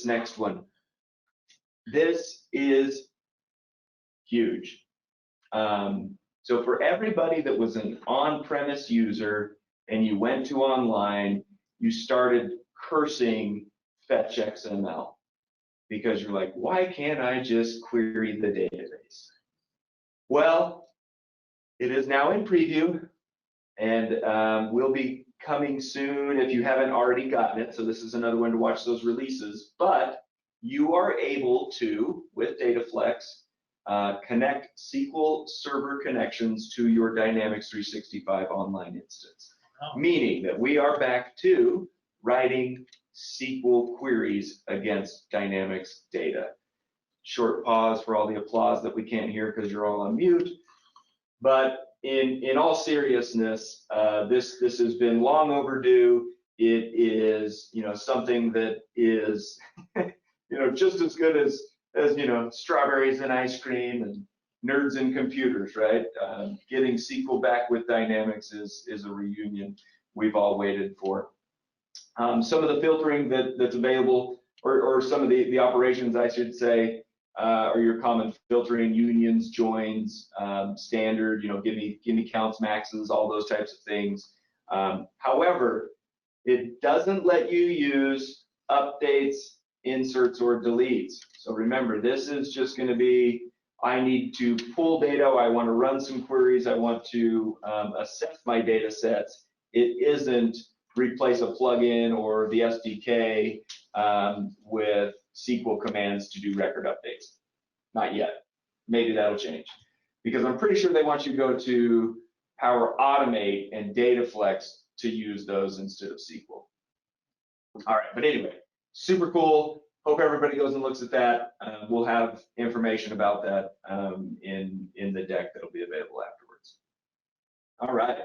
this next one. This is huge. So for everybody that was an on-premise user and you went to online, you started cursing fetch XML because you're like, why can't I just query the database? Well, it is now in preview and will be coming soon if you haven't already gotten it. So this is another one to watch those releases, but you are able to, with Dataflex, connect SQL Server connections to your Dynamics 365 online instance, meaning that we are back to writing SQL queries against Dynamics data. Short pause for all the applause that we can't hear because you're all on mute. But in all seriousness, this has been long overdue. It is, something that is, just as good as strawberries and ice cream and nerds and computers, right? Getting SQL back with Dynamics is a reunion we've all waited for. Some of the filtering that's available, or some of the operations, I should say, are your common filtering: unions, joins, standard, give me counts, maxes, all those types of things. However, it doesn't let you use updates, inserts, or deletes. So remember, this is just going to be, I need to pull data, I want to run some queries, I want to assess my data sets. It isn't replace a plugin or the SDK with SQL commands to do record updates. Not yet. Maybe that'll change. Because I'm pretty sure they want you to go to Power Automate and Dataflex to use those instead of SQL. All right, but anyway, super cool. Hope everybody goes and looks at that. We'll have information about that in the deck that'll be available afterwards. All right.